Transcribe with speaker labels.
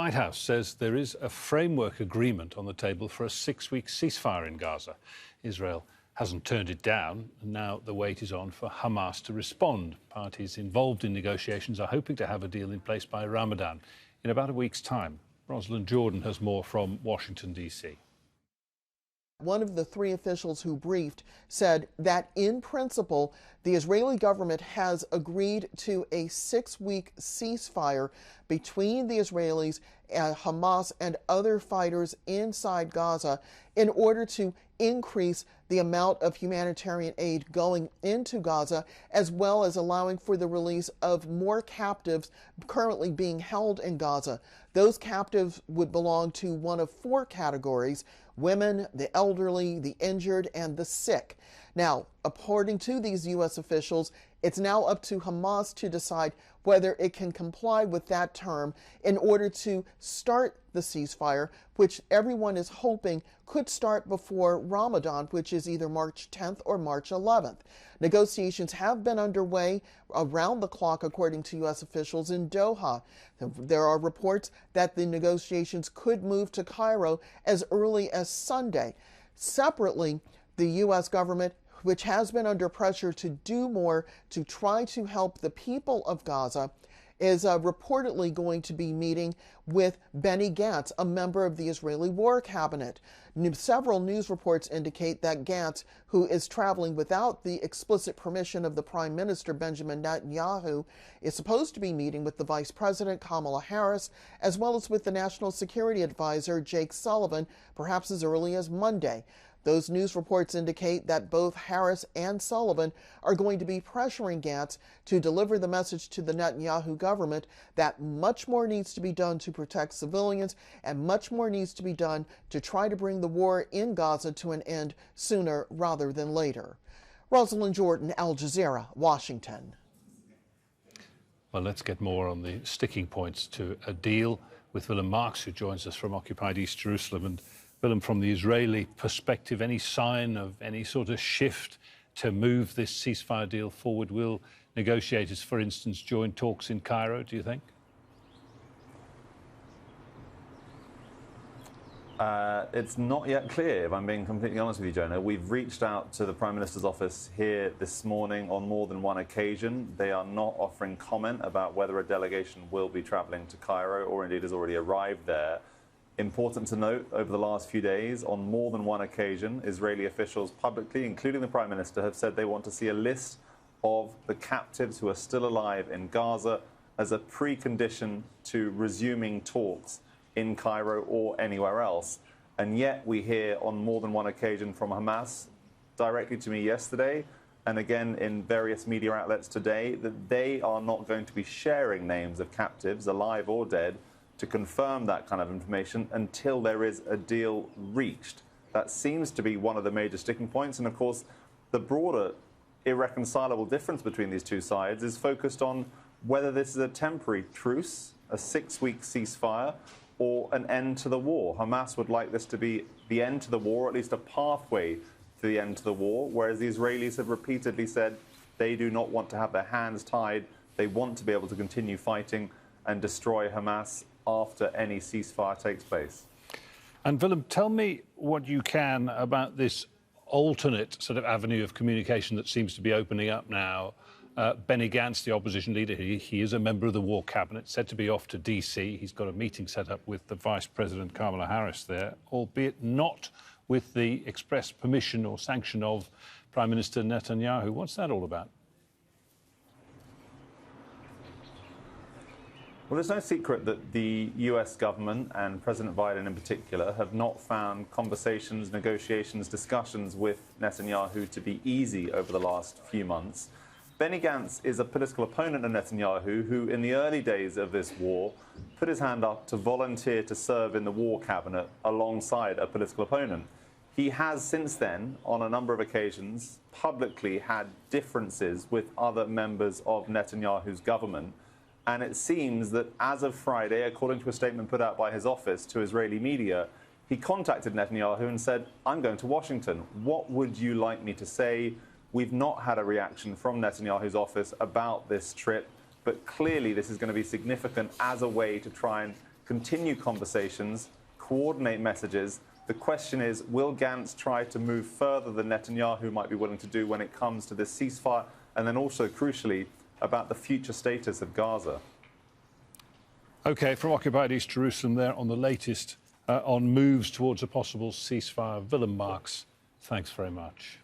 Speaker 1: White House says there is a framework agreement on the table for a 6-week ceasefire in Gaza. Israel hasn't turned it down, and now the wait is on for Hamas to respond. Parties involved in negotiations are hoping to have a deal in place by Ramadan in about a week's time. Rosalind Jordan has more from Washington, D.C.
Speaker 2: One of the three officials who briefed said that, in principle, the Israeli government has agreed to a 6-week ceasefire between the Israelis, Hamas, and other fighters inside Gaza in order to increase the amount of humanitarian aid going into Gaza, as well as allowing for the release of more captives currently being held in Gaza. Those captives would belong to one of 4 categories: women, the elderly, the injured, and the sick. Now, according to these U.S. officials, it's now up to Hamas to decide whether it can comply with that term in order to start the ceasefire, which everyone is hoping could start before Ramadan, which is either March 10th or March 11th. Negotiations have been underway around the clock, according to U.S. officials in Doha. There are reports that the negotiations could move to Cairo as early as Sunday. Separately, the U.S. government, which has been under pressure to do more to try to help the people of Gaza, is reportedly going to be meeting with Benny Gantz, a member of the Israeli War Cabinet. Several news reports indicate that Gantz, who is traveling without the explicit permission of the Prime Minister Benjamin Netanyahu, is supposed to be meeting with the Vice President Kamala Harris, as well as with the National Security Advisor Jake Sullivan, perhaps as early as Monday. Those news reports indicate that both Harris and Sullivan are going to be pressuring Gantz to deliver the message to the Netanyahu government that much more needs to be done to protect civilians and much more needs to be done to try to bring the war in Gaza to an end sooner rather than later. Rosalind Jordan, Al Jazeera, Washington.
Speaker 1: Well, let's get more on the sticking points to a deal with Willem Marx, who joins us from occupied East Jerusalem. And Willem, from the Israeli perspective, any sign of any sort of shift to move this ceasefire deal forward? Will negotiators, for instance, join talks in Cairo, do you think?
Speaker 3: It's not yet clear, if I'm being completely honest with you, Jonah. We've reached out to the Prime Minister's office here this morning on more than one occasion. They are not offering comment about whether a delegation will be travelling to Cairo or indeed has already arrived there. Important to note, over the last few days, on more than one occasion, Israeli officials publicly, including the Prime Minister, have said they want to see a list of the captives who are still alive in Gaza as a precondition to resuming talks in Cairo or anywhere else. And yet we hear on more than one occasion from Hamas, directly to me yesterday, and again in various media outlets today, that they are not going to be sharing names of captives, alive or dead, to confirm that kind of information until there is a deal reached. That seems to be one of the major sticking points. And of course, the broader irreconcilable difference between these two sides is focused on whether this is a temporary truce, a 6-week ceasefire, or an end to the war. Hamas would like this to be the end to the war, or at least a pathway to the end to the war, whereas the Israelis have repeatedly said they do not want to have their hands tied. They want to be able to continue fighting and destroy Hamas after any ceasefire takes place.
Speaker 1: And Willem, tell me what you can about this alternate sort of avenue of communication that seems to be opening up now. Benny Gantz, the opposition leader, he is a member of the War Cabinet, said to be off to D.C. He's got a meeting set up with the Vice President Kamala Harris there, albeit not with the express permission or sanction of Prime Minister Netanyahu. What's that all about?
Speaker 3: Well, there's no secret that the US government and President Biden in particular have not found conversations, negotiations, discussions with Netanyahu to be easy over the last few months. Benny Gantz is a political opponent of Netanyahu who, in the early days of this war, put his hand up to volunteer to serve in the War Cabinet alongside a political opponent. He has since then, on a number of occasions, publicly had differences with other members of Netanyahu's government. And it seems that as of Friday, according to a statement put out by his office to Israeli media, he contacted Netanyahu and said, "I'm going to Washington. What would you like me to say?" We've not had a reaction from Netanyahu's office about this trip, but clearly this is going to be significant as a way to try and continue conversations, coordinate messages. The question is, will Gantz try to move further than Netanyahu might be willing to do when it comes to this ceasefire, and then also, crucially, about the future status of Gaza?
Speaker 1: OK, from occupied East Jerusalem there on the latest on moves towards a possible ceasefire. Willem, Marx, thanks very much.